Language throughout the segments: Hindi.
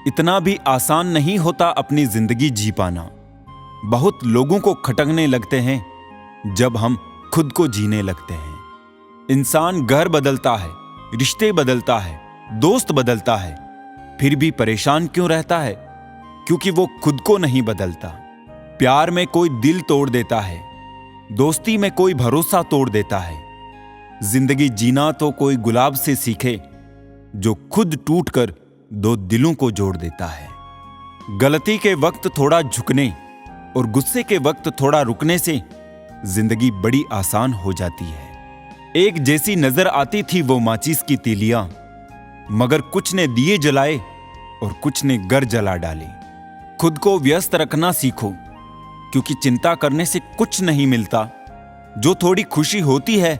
इतना भी आसान नहीं होता अपनी जिंदगी जी पाना। बहुत लोगों को खटकने लगते हैं जब हम खुद को जीने लगते हैं। इंसान घर बदलता है, रिश्ते बदलता है, दोस्त बदलता है, फिर भी परेशान क्यों रहता है? क्योंकि वो खुद को नहीं बदलता। प्यार में कोई दिल तोड़ देता है, दोस्ती में कोई भरोसा तोड़ देता है। जिंदगी जीना तो कोई गुलाब से सीखे जो खुद टूटकर दो दिलों को जोड़ देता है। गलती के वक्त थोड़ा झुकने और गुस्से के वक्त थोड़ा रुकने से जिंदगी बड़ी आसान हो जाती है। एक जैसी नजर आती थी वो माचिस की तीलियां, मगर कुछ ने दिए जलाए और कुछ ने घर जला डाले। खुद को व्यस्त रखना सीखो, क्योंकि चिंता करने से कुछ नहीं मिलता। जो थोड़ी खुशी होती है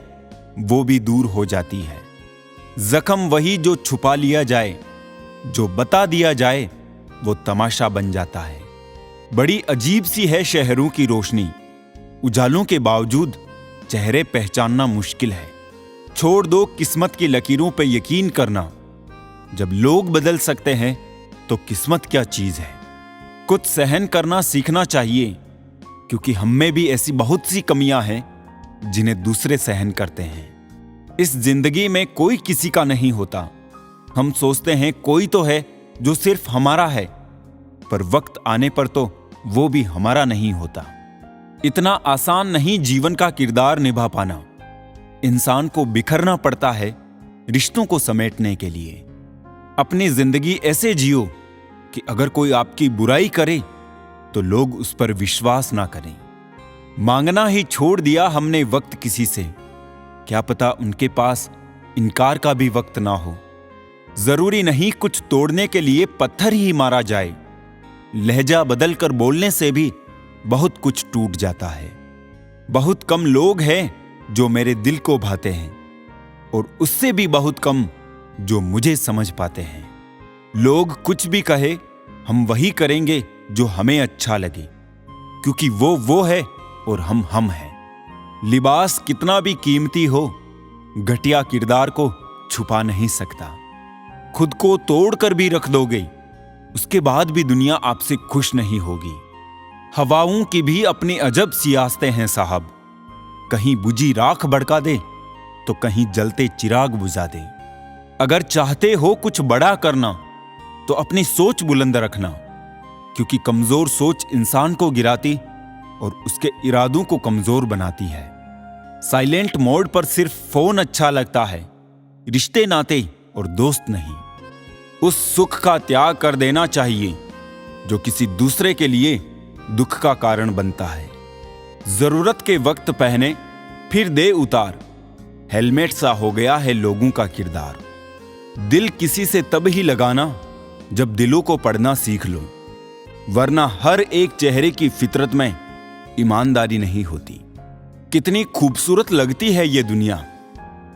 वो भी दूर हो जाती है। जख्म वही जो छुपा लिया जाए, जो बता दिया जाए वो तमाशा बन जाता है। बड़ी अजीब सी है शहरों की रोशनी, उजालों के बावजूद चेहरे पहचानना मुश्किल है। छोड़ दो किस्मत की लकीरों पे यकीन करना। जब लोग बदल सकते हैं तो किस्मत क्या चीज है। कुछ सहन करना सीखना चाहिए, क्योंकि हम में भी ऐसी बहुत सी कमियां हैं जिन्हें दूसरे सहन करते हैं। इस जिंदगी में कोई किसी का नहीं होता। हम सोचते हैं कोई तो है जो सिर्फ हमारा है, पर वक्त आने पर तो वो भी हमारा नहीं होता। इतना आसान नहीं जीवन का किरदार निभा पाना। इंसान को बिखरना पड़ता है रिश्तों को समेटने के लिए। अपनी जिंदगी ऐसे जियो कि अगर कोई आपकी बुराई करे तो लोग उस पर विश्वास ना करें। मांगना ही छोड़ दिया हमने वक्त किसी से, क्या पता उनके पास इनकार का भी वक्त ना हो। जरूरी नहीं कुछ तोड़ने के लिए पत्थर ही मारा जाए। लहजा बदल कर बोलने से भी बहुत कुछ टूट जाता है। बहुत कम लोग हैं जो मेरे दिल को भाते हैं, और उससे भी बहुत कम जो मुझे समझ पाते हैं। लोग कुछ भी कहे, हम वही करेंगे जो हमें अच्छा लगे, क्योंकि वो है और हम हैं। लिबास कितना भी कीमती हो, घटिया किरदार को छुपा नहीं सकता। खुद को तोड़कर भी रख दोगे, उसके बाद भी दुनिया आपसे खुश नहीं होगी। हवाओं की भी अपनी अजब सियासतें हैं साहब। कहीं बुझी राख भड़का दे तो कहीं जलते चिराग बुझा दे। अगर चाहते हो कुछ बड़ा करना तो अपनी सोच बुलंद रखना, क्योंकि कमजोर सोच इंसान को गिराती और उसके इरादों को कमजोर बनाती है। साइलेंट मोड पर सिर्फ फोन अच्छा लगता है, रिश्ते नाते और दोस्त नहीं। उस सुख का त्याग कर देना चाहिए जो किसी दूसरे के लिए दुख का कारण बनता है। जरूरत के वक्त पहने फिर दे उतार, हेलमेट सा हो गया है लोगों का किरदार। दिल किसी से तब ही लगाना जब दिलों को पढ़ना सीख लो, वरना हर एक चेहरे की फितरत में ईमानदारी नहीं होती। कितनी खूबसूरत लगती है ये दुनिया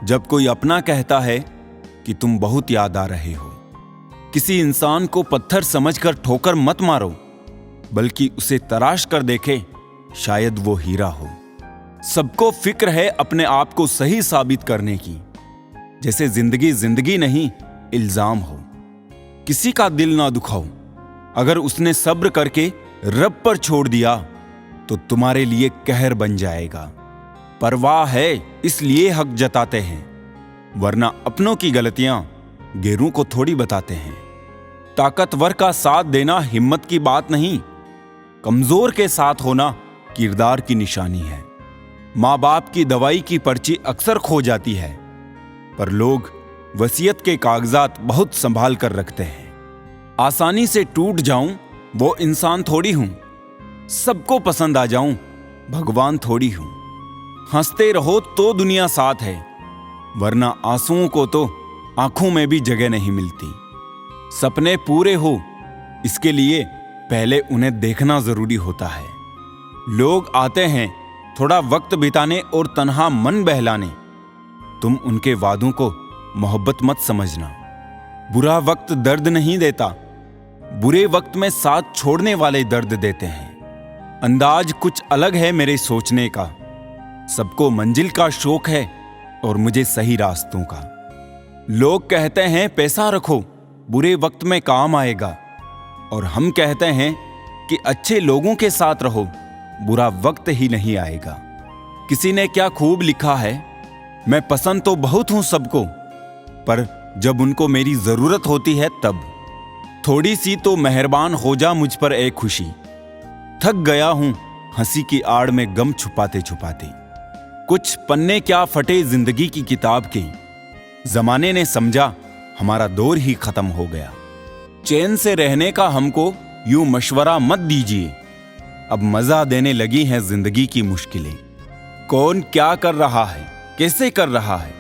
जब कोई अपना कहता है कि तुम बहुत याद आ रहे हो। किसी इंसान को पत्थर समझकर ठोकर मत मारो, बल्कि उसे तराश कर देखे, शायद वो हीरा हो। सबको फिक्र है अपने आप को सही साबित करने की, जैसे जिंदगी जिंदगी नहीं इल्जाम हो। किसी का दिल ना दुखाओ। अगर उसने सब्र करके रब पर छोड़ दिया तो तुम्हारे लिए कहर बन जाएगा। परवाह है इसलिए हक जताते हैं, वरना अपनों की गलतियां गैरों को थोड़ी बताते हैं। ताकतवर का साथ देना हिम्मत की बात नहीं, कमजोर के साथ होना किरदार की निशानी है। माँ बाप की दवाई की पर्ची अक्सर खो जाती है, पर लोग वसीयत के कागजात बहुत संभाल कर रखते हैं। आसानी से टूट जाऊं वो इंसान थोड़ी हूं, सबको पसंद आ जाऊं भगवान थोड़ी हूं। हंसते रहो तो दुनिया साथ है, वरना आंसुओं को तो आंखों में भी जगह नहीं मिलती। सपने पूरे हो इसके लिए पहले उन्हें देखना जरूरी होता है। लोग आते हैं थोड़ा वक्त बिताने और तन्हा मन बहलाने, तुम उनके वादों को मोहब्बत मत समझना। बुरा वक्त दर्द नहीं देता, बुरे वक्त में साथ छोड़ने वाले दर्द देते हैं। अंदाज कुछ अलग है मेरे सोचने का, सबको मंजिल का शौक है और मुझे सही रास्तों का। लोग कहते हैं पैसा रखो बुरे वक्त में काम आएगा, और हम कहते हैं कि अच्छे लोगों के साथ रहो, बुरा वक्त ही नहीं आएगा। किसी ने क्या खूब लिखा है, मैं पसंद तो बहुत हूं सबको, पर जब उनको मेरी जरूरत होती है तब थोड़ी सी तो मेहरबान हो जा मुझ पर ए खुशी। थक गया हूं हंसी की आड़ में गम छुपाते छुपाते। कुछ पन्ने क्या फटे जिंदगी की किताब के, जमाने ने समझा हमारा दौर ही खत्म हो गया। चैन से रहने का हमको यूं मशवरा मत दीजिए, अब मजा देने लगी हैं जिंदगी की मुश्किलें। कौन क्या कर रहा है, कैसे कर रहा है,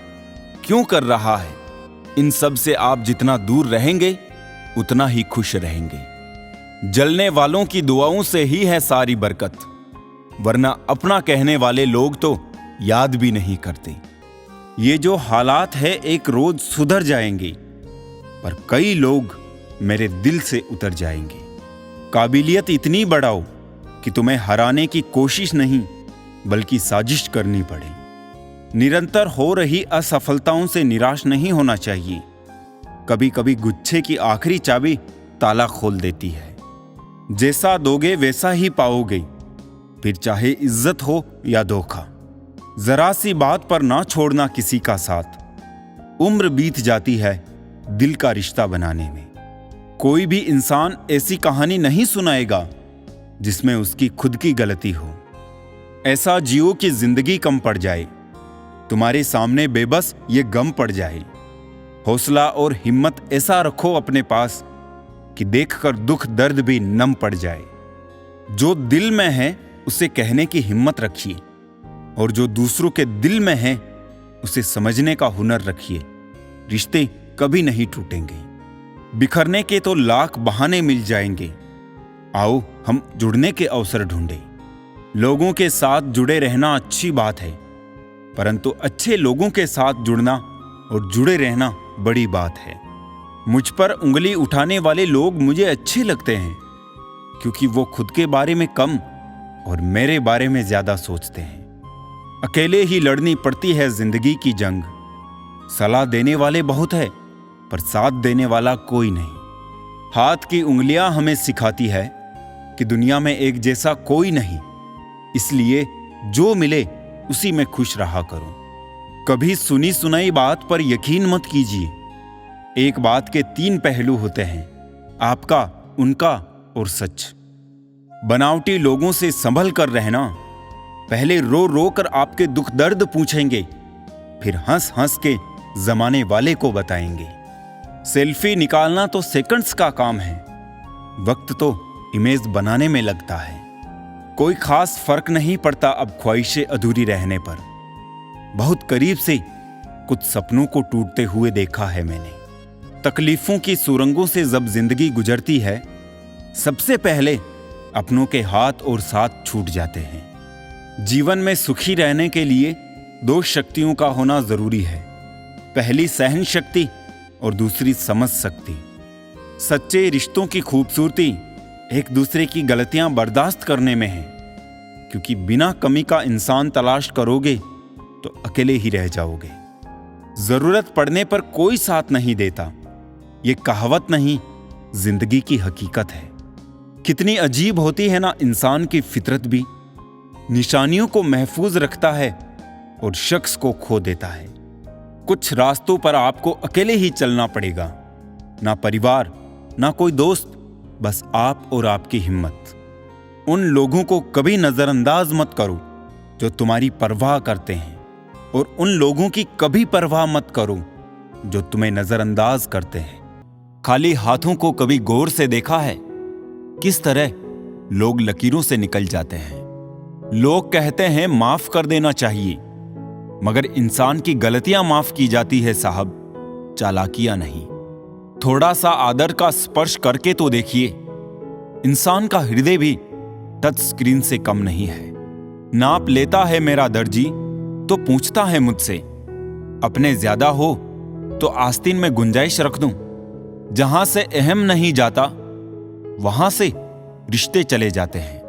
क्यों कर रहा है, इन सब से आप जितना दूर रहेंगे उतना ही खुश रहेंगे। जलने वालों की दुआओं से ही है सारी बरकत, वरना अपना कहने वाले लोग तो याद भी नहीं करते। ये जो हालात है एक रोज सुधर जाएंगे, पर कई लोग मेरे दिल से उतर जाएंगे। काबिलियत इतनी बढ़ाओ कि तुम्हें हराने की कोशिश नहीं बल्कि साजिश करनी पड़े। निरंतर हो रही असफलताओं से निराश नहीं होना चाहिए। कभी कभी गुच्छे की आखिरी चाबी ताला खोल देती है। जैसा दोगे वैसा ही पाओगे, फिर चाहे इज्जत हो या धोखा। जरा सी बात पर ना छोड़ना किसी का साथ, उम्र बीत जाती है दिल का रिश्ता बनाने में। कोई भी इंसान ऐसी कहानी नहीं सुनाएगा जिसमें उसकी खुद की गलती हो। ऐसा जियो कि जिंदगी कम पड़ जाए, तुम्हारे सामने बेबस ये गम पड़ जाए। हौसला और हिम्मत ऐसा रखो अपने पास कि देखकर दुख दर्द भी नम पड़ जाए। जो दिल में है उसे कहने की हिम्मत रखिए, और जो दूसरों के दिल में है उसे समझने का हुनर रखिए। रिश्ते कभी नहीं टूटेंगे। बिखरने के तो लाख बहाने मिल जाएंगे, आओ हम जुड़ने के अवसर ढूंढें। लोगों के साथ जुड़े रहना अच्छी बात है, परंतु अच्छे लोगों के साथ जुड़ना और जुड़े रहना बड़ी बात है। मुझ पर उंगली उठाने वाले लोग मुझे अच्छे लगते हैं, क्योंकि वो खुद के बारे में कम और मेरे बारे में ज्यादा सोचते हैं। अकेले ही लड़नी पड़ती है जिंदगी की जंग। सलाह देने वाले बहुत है, पर साथ देने वाला कोई नहीं। हाथ की उंगलियां हमें सिखाती है कि दुनिया में एक जैसा कोई नहीं, इसलिए जो मिले उसी में खुश रहा करो। कभी सुनी सुनाई बात पर यकीन मत कीजिए। एक बात के 3 पहलू होते हैं, आपका, उनका और सच। बनावटी लोगों से संभल कर रहना। पहले रो रो कर आपके दुख दर्द पूछेंगे, फिर हंस हंस के जमाने वाले को बताएंगे। सेल्फी निकालना तो सेकंड्स का काम है, वक्त तो इमेज बनाने में लगता है। कोई खास फर्क नहीं पड़ता अब ख्वाहिशें अधूरी रहने पर। बहुत करीब से कुछ सपनों को टूटते हुए देखा है मैंने। तकलीफों की सुरंगों से जब जिंदगी गुजरती है, सबसे पहले अपनों के हाथ और साथ छूट जाते हैं। जीवन में सुखी रहने के लिए 2 शक्तियों का होना जरूरी है, पहली सहन शक्ति और दूसरी समझ शक्ति। सच्चे रिश्तों की खूबसूरती एक दूसरे की गलतियां बर्दाश्त करने में है, क्योंकि बिना कमी का इंसान तलाश करोगे तो अकेले ही रह जाओगे। जरूरत पड़ने पर कोई साथ नहीं देता, ये कहावत नहीं, जिंदगी की हकीकत है। कितनी अजीब होती है ना इंसान की फितरत भी। निशानियों को महफूज रखता है और शख्स को खो देता है। कुछ रास्तों पर आपको अकेले ही चलना पड़ेगा, ना परिवार, ना कोई दोस्त, बस आप और आपकी हिम्मत। उन लोगों को कभी नजरअंदाज मत करो जो तुम्हारी परवाह करते हैं, और उन लोगों की कभी परवाह मत करो जो तुम्हें नजरअंदाज करते हैं। खाली हाथों को कभी गौर से देखा है किस तरह लोग लकीरों से निकल जाते हैं। लोग कहते हैं माफ कर देना चाहिए, मगर इंसान की गलतियां माफ की जाती है साहब, चालाकियां नहीं। थोड़ा सा आदर का स्पर्श करके तो देखिए, इंसान का हृदय भी टच स्क्रीन से कम नहीं है। नाप लेता है मेरा दर्जी तो पूछता है मुझसे, अपने ज्यादा हो तो आस्तीन में गुंजाइश रख दूं। जहां से अहम नहीं जाता वहां से रिश्ते चले जाते हैं।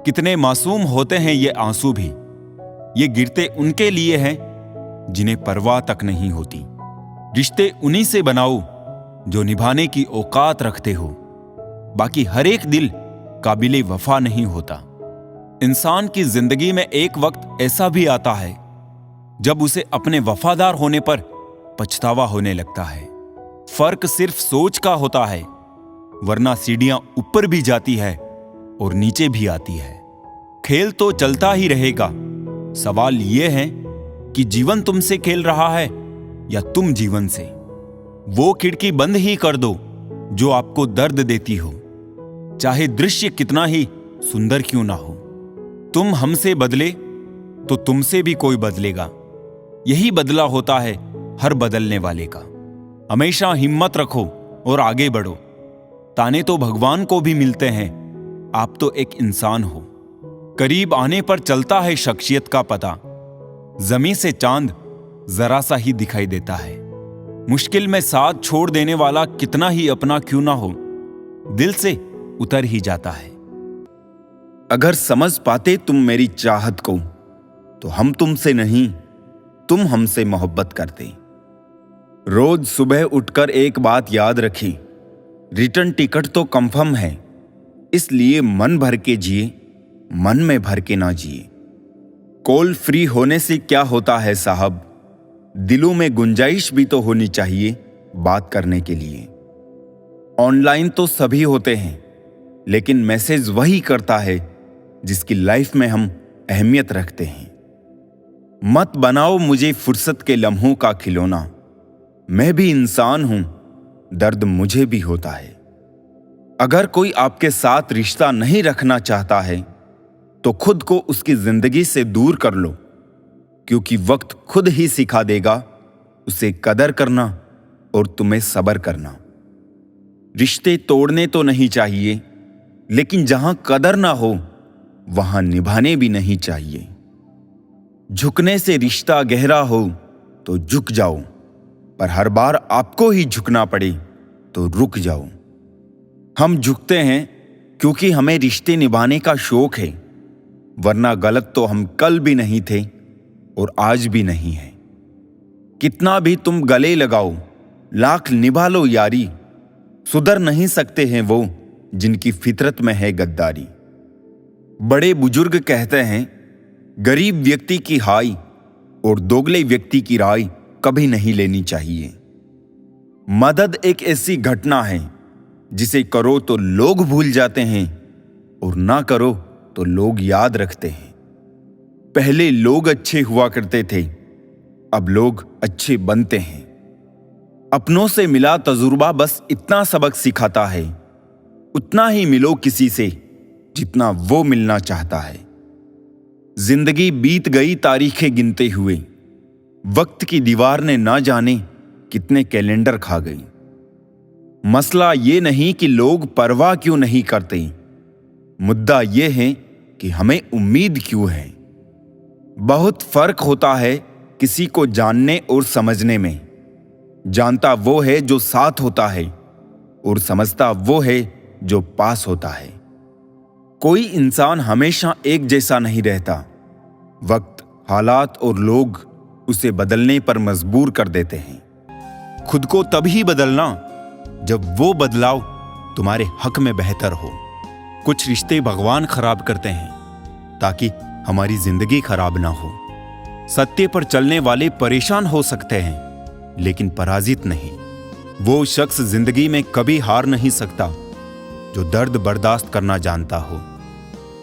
कितने मासूम होते हैं ये आंसू भी, ये गिरते उनके लिए हैं जिन्हें परवाह तक नहीं होती। रिश्ते उन्हीं से बनाओ जो निभाने की औकात रखते हो। बाकी हर एक दिल काबिले वफा नहीं होता। इंसान की जिंदगी में एक वक्त ऐसा भी आता है जब उसे अपने वफादार होने पर पछतावा होने लगता है। फर्क सिर्फ सोच का होता है, वरना सीढ़ियां ऊपर भी जाती है और नीचे भी आती है। खेल तो चलता ही रहेगा। सवाल यह है कि जीवन तुमसे खेल रहा है या तुम जीवन से। वो खिड़की बंद ही कर दो जो आपको दर्द देती हो, चाहे दृश्य कितना ही सुंदर क्यों ना हो। तुम हमसे बदले तो तुमसे भी कोई बदलेगा। यही बदला होता है हर बदलने वाले का। हमेशा हिम्मत रखो और आगे बढ़ो। ताने तो भगवान को भी मिलते हैं, आप तो एक इंसान हो। करीब आने पर चलता है शख्सियत का पता। जमीन से चांद जरा सा ही दिखाई देता है। मुश्किल में साथ छोड़ देने वाला कितना ही अपना क्यों ना हो, दिल से उतर ही जाता है। अगर समझ पाते तुम मेरी चाहत को, तो हम तुमसे नहीं, तुम हमसे मोहब्बत करते। रोज सुबह उठकर एक बात याद रखी, रिटर्न टिकट तो कंफर्म है, इसलिए मन भर के जिए, मन में भर के ना जिए। कॉल फ्री होने से क्या होता है साहब, दिलों में गुंजाइश भी तो होनी चाहिए बात करने के लिए। ऑनलाइन तो सभी होते हैं, लेकिन मैसेज वही करता है जिसकी लाइफ में हम अहमियत रखते हैं। मत बनाओ मुझे फुर्सत के लम्हों का खिलौना, मैं भी इंसान हूं, दर्द मुझे भी होता है। अगर कोई आपके साथ रिश्ता नहीं रखना चाहता है तो खुद को उसकी जिंदगी से दूर कर लो, क्योंकि वक्त खुद ही सिखा देगा उसे कदर करना और तुम्हें सब्र करना। रिश्ते तोड़ने तो नहीं चाहिए, लेकिन जहां कदर ना हो वहां निभाने भी नहीं चाहिए। झुकने से रिश्ता गहरा हो तो झुक जाओ, पर हर बार आपको ही झुकना पड़े तो रुक जाओ। हम झुकते हैं क्योंकि हमें रिश्ते निभाने का शौक है, वरना गलत तो हम कल भी नहीं थे और आज भी नहीं है। कितना भी तुम गले लगाओ, लाख निभा लो यारी, सुधर नहीं सकते हैं वो जिनकी फितरत में है गद्दारी। बड़े बुजुर्ग कहते हैं, गरीब व्यक्ति की हाय और दोगले व्यक्ति की राय कभी नहीं लेनी चाहिए। मदद एक ऐसी घटना है जिसे करो तो लोग भूल जाते हैं और ना करो तो लोग याद रखते हैं। पहले लोग अच्छे हुआ करते थे, अब लोग अच्छे बनते हैं। अपनों से मिला तजुर्बा बस इतना सबक सिखाता है, उतना ही मिलो किसी से जितना वो मिलना चाहता है। जिंदगी बीत गई तारीखें गिनते हुए, वक्त की दीवार ने ना जाने कितने कैलेंडर खा गई। मसला ये नहीं कि लोग परवाह क्यों नहीं करते, मुद्दा ये है कि हमें उम्मीद क्यों है। बहुत फर्क होता है किसी को जानने और समझने में। जानता वो है जो साथ होता है और समझता वो है जो पास होता है। कोई इंसान हमेशा एक जैसा नहीं रहता। वक्त, हालात और लोग उसे बदलने पर मजबूर कर देते हैं। खुद को तभी बदलना जब वो बदलाव तुम्हारे हक में बेहतर हो। कुछ रिश्ते भगवान खराब करते हैं ताकि हमारी जिंदगी खराब ना हो। सत्य पर चलने वाले परेशान हो सकते हैं, लेकिन पराजित नहीं। वो शख्स जिंदगी में कभी हार नहीं सकता जो दर्द बर्दाश्त करना जानता हो।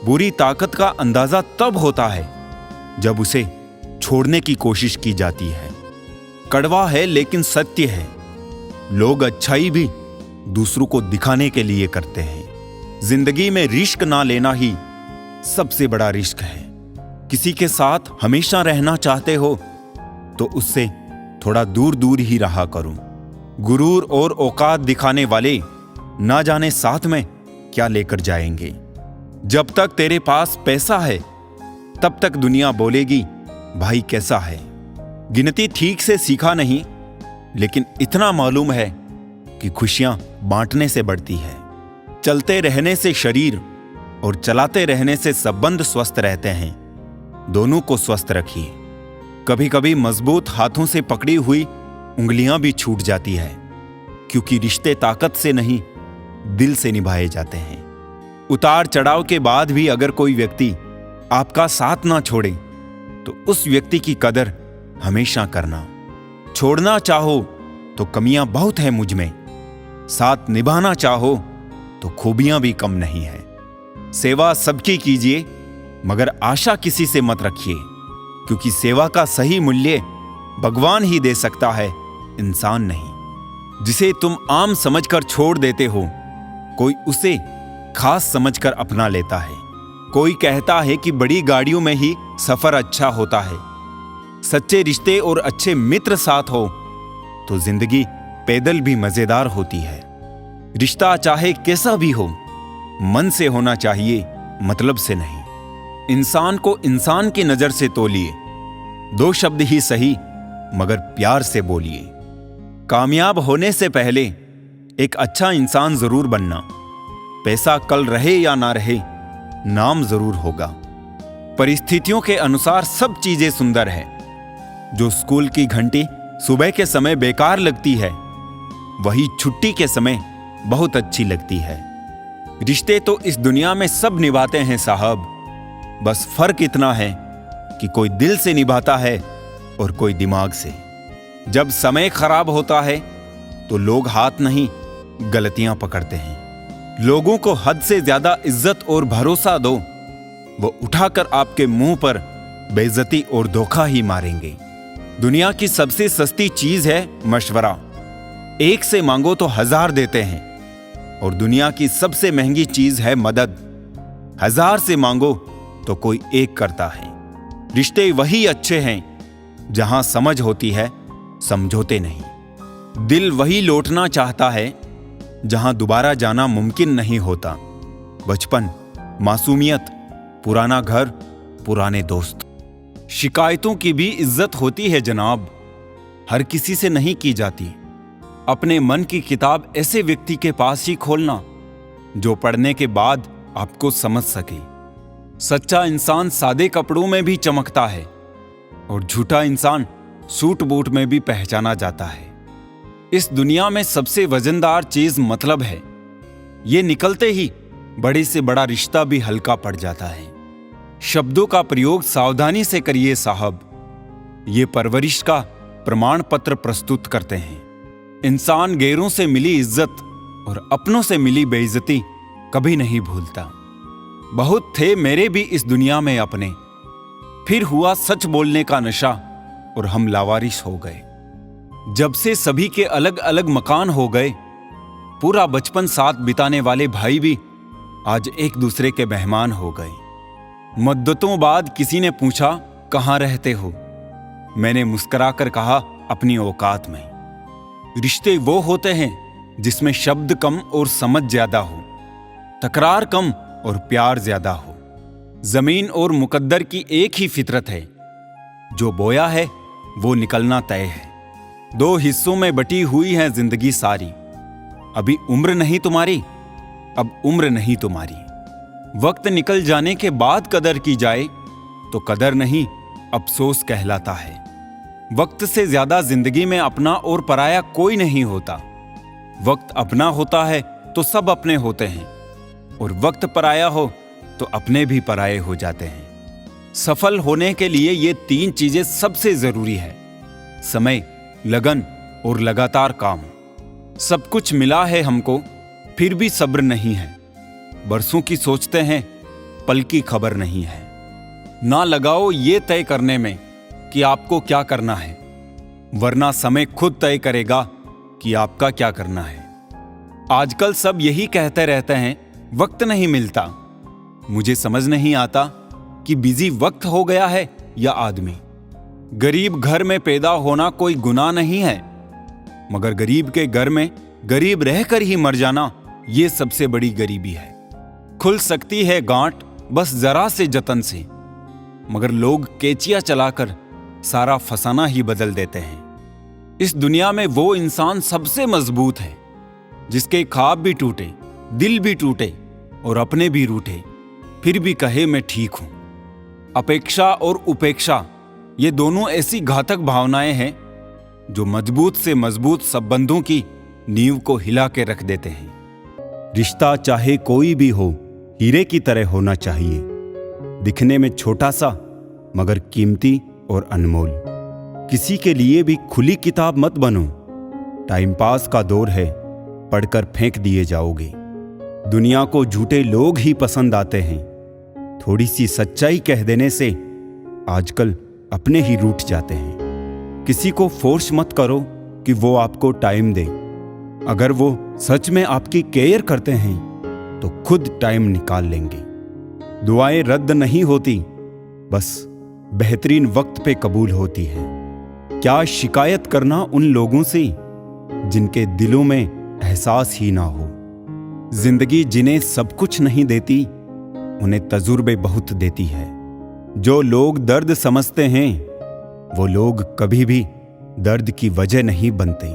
बुरी ताकत का अंदाजा तब होता है जब उसे छोड़ने की कोशिश की जाती है। कड़वा है लेकिन सत्य है। लोग अच्छाई भी दूसरों को दिखाने के लिए करते हैं। जिंदगी में रिस्क ना लेना ही सबसे बड़ा रिस्क है। किसी के साथ हमेशा रहना चाहते हो तो उससे थोड़ा दूर दूर ही रहा करो। गुरूर और औकात दिखाने वाले ना जाने साथ में क्या लेकर जाएंगे। जब तक तेरे पास पैसा है तब तक दुनिया बोलेगी भाई कैसा है। गिनती ठीक से सीखा नहीं, लेकिन इतना मालूम है कि खुशियां बांटने से बढ़ती है। चलते रहने से शरीर और चलाते रहने से संबंध स्वस्थ रहते हैं। दोनों को स्वस्थ रखिए। कभी कभी मजबूत हाथों से पकड़ी हुई उंगलियां भी छूट जाती है, क्योंकि रिश्ते ताकत से नहीं दिल से निभाए जाते हैं। उतार चढ़ाव के बाद भी अगर कोई व्यक्ति आपका साथ ना छोड़े तो उस व्यक्ति की कदर हमेशा करना। छोड़ना चाहो तो कमियां बहुत है मुझ में, साथ निभाना चाहो तो खूबियां भी कम नहीं है। सेवा सबकी कीजिए मगर आशा किसी से मत रखिए, क्योंकि सेवा का सही मूल्य भगवान ही दे सकता है, इंसान नहीं। जिसे तुम आम समझकर छोड़ देते हो, कोई उसे खास समझकर अपना लेता है। कोई कहता है कि बड़ी गाड़ियों में ही सफर अच्छा होता है। सच्चे रिश्ते और अच्छे मित्र साथ हो तो जिंदगी पैदल भी मजेदार होती है। रिश्ता चाहे कैसा भी हो, मन से होना चाहिए, मतलब से नहीं। इंसान को इंसान की नजर से तोलिए, 2 शब्द ही सही मगर प्यार से बोलिए। कामयाब होने से पहले एक अच्छा इंसान जरूर बनना। पैसा कल रहे या ना रहे, नाम जरूर होगा। परिस्थितियों के अनुसार सब चीजें सुंदर है। जो स्कूल की घंटी सुबह के समय बेकार लगती है, वही छुट्टी के समय बहुत अच्छी लगती है। रिश्ते तो इस दुनिया में सब निभाते हैं साहब, बस फर्क इतना है कि कोई दिल से निभाता है और कोई दिमाग से। जब समय खराब होता है तो लोग हाथ नहीं, गलतियां पकड़ते हैं। लोगों को हद से ज्यादा इज्जत और भरोसा दो, वो उठाकर आपके मुंह पर बेइज्जती और धोखा ही मारेंगे। दुनिया की सबसे सस्ती चीज है मशवरा। 1 से मांगो तो 1000 देते हैं, और दुनिया की सबसे महंगी चीज है मदद। 1000 से मांगो तो कोई 1 करता है। रिश्ते वही अच्छे हैं जहां समझ होती है, समझौते नहीं। दिल वही लौटना चाहता है जहां दोबारा जाना मुमकिन नहीं होता। बचपन, मासूमियत, पुराना घर, पुराने दोस्त। शिकायतों की भी इज्जत होती है जनाब, हर किसी से नहीं की जाती। अपने मन की किताब ऐसे व्यक्ति के पास ही खोलना जो पढ़ने के बाद आपको समझ सके। सच्चा इंसान सादे कपड़ों में भी चमकता है और झूठा इंसान सूट बूट में भी पहचाना जाता है। इस दुनिया में सबसे वजनदार चीज मतलब है। ये निकलते ही बड़े से बड़ा रिश्ता भी हल्का पड़ जाता है। शब्दों का प्रयोग सावधानी से करिए साहब, ये परवरिश का प्रमाण पत्र प्रस्तुत करते हैं। इंसान गैरों से मिली इज्जत और अपनों से मिली बेइज्जती कभी नहीं भूलता। बहुत थे मेरे भी इस दुनिया में अपने, फिर हुआ सच बोलने का नशा और हम लावारिस हो गए। जब से सभी के अलग अलग मकान हो गए, पूरा बचपन साथ बिताने वाले भाई भी आज एक दूसरे के मेहमान हो गए। मुद्दतों बाद किसी ने पूछा कहाँ रहते हो, मैंने मुस्कुराकर कहा अपनी औकात में। रिश्ते वो होते हैं जिसमें शब्द कम और समझ ज्यादा हो, तकरार कम और प्यार ज्यादा हो। जमीन और मुकद्दर की एक ही फितरत है, जो बोया है वो निकलना तय है। 2 हिस्सों में बटी हुई है जिंदगी सारी। अभी उम्र नहीं तुम्हारी, अब उम्र नहीं तुम्हारी। वक्त निकल जाने के बाद कदर की जाए तो कदर नहीं, अफसोस कहलाता है। वक्त से ज्यादा जिंदगी में अपना और पराया कोई नहीं होता। वक्त अपना होता है तो सब अपने होते हैं, और वक्त पराया हो तो अपने भी पराये हो जाते हैं। सफल होने के लिए ये 3 चीजें सबसे जरूरी है: समय, लगन और लगातार काम। सब कुछ मिला है हमको, फिर भी सब्र नहीं है। बरसों की सोचते हैं, पल की खबर नहीं है। ना लगाओ ये तय करने में कि आपको क्या करना है, वरना समय खुद तय करेगा कि आपका क्या करना है। आजकल सब यही कहते रहते हैं वक्त नहीं मिलता। मुझे समझ नहीं आता कि बिजी वक्त हो गया है या आदमी। गरीब घर में पैदा होना कोई गुनाह नहीं है, मगर गरीब के घर में गरीब रहकर ही मर जाना ये सबसे बड़ी गरीबी है। खुल सकती है गांठ बस जरा से जतन से, मगर लोग केचिया चलाकर सारा फसाना ही बदल देते हैं। इस दुनिया में वो इंसान सबसे मजबूत है जिसके ख्वाब भी टूटे, दिल भी टूटे और अपने भी रूठे, फिर भी कहे मैं ठीक हूं। अपेक्षा और उपेक्षा ये दोनों ऐसी घातक भावनाएं हैं जो मजबूत से मजबूत संबंधों की नींव को हिला के रख देते हैं। रिश्ता चाहे कोई भी हो, हीरे की तरह होना चाहिए, दिखने में छोटा सा मगर कीमती और अनमोल। किसी के लिए भी खुली किताब मत बनो। टाइम पास का दौर है, पढ़कर फेंक दिए जाओगे। दुनिया को झूठे लोग ही पसंद आते हैं। थोड़ी सी सच्चाई कह देने से आजकल अपने ही रूठ जाते हैं। किसी को फोर्स मत करो कि वो आपको टाइम दे। अगर वो सच में आपकी केयर करते हैं तो खुद टाइम निकाल लेंगे। दुआएं रद्द नहीं होती, बस बेहतरीन वक्त पे कबूल होती है। क्या शिकायत करना उन लोगों से जिनके दिलों में एहसास ही ना हो। जिंदगी जिन्हें सब कुछ नहीं देती, उन्हें तजुर्बे बहुत देती है। जो लोग दर्द समझते हैं वो लोग कभी भी दर्द की वजह नहीं बनते।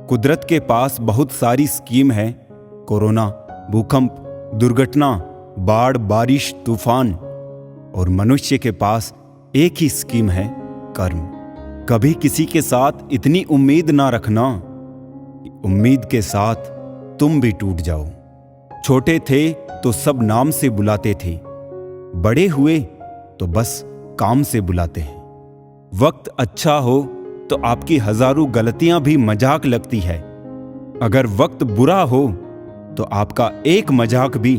कुदरत के पास बहुत सारी स्कीम है। कोरोना, भूकंप, दुर्घटना, बाढ़, बारिश, तूफान, और मनुष्य के पास एक ही स्कीम है, कर्म। कभी किसी के साथ इतनी उम्मीद ना रखना कि उम्मीद के साथ तुम भी टूट जाओ। छोटे थे तो सब नाम से बुलाते थे, बड़े हुए तो बस काम से बुलाते हैं। वक्त अच्छा हो तो आपकी हजारों गलतियां भी मजाक लगती है। अगर वक्त बुरा हो तो आपका एक मजाक भी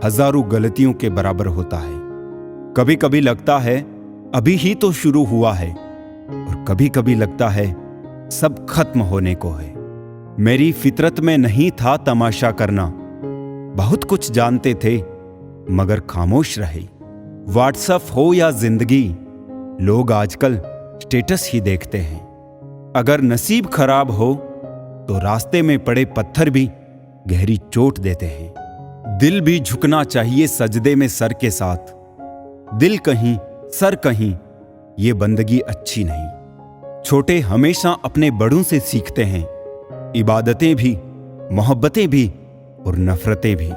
हजारों गलतियों के बराबर होता है। कभी कभी लगता है अभी ही तो शुरू हुआ है, और कभी कभी लगता है सब खत्म होने को है। मेरी फितरत में नहीं था तमाशा करना। बहुत कुछ जानते थे मगर खामोश रहे। व्हाट्सएप हो या जिंदगी, लोग आजकल स्टेटस ही देखते हैं। अगर नसीब खराब हो तो रास्ते में पड़े पत्थर भी गहरी चोट देते हैं। दिल भी झुकना चाहिए सजदे में सर के साथ। दिल कहीं सर कहीं, ये बंदगी अच्छी नहीं। छोटे हमेशा अपने बड़ों से सीखते हैं, इबादतें भी, मोहब्बतें भी और नफरतें भी।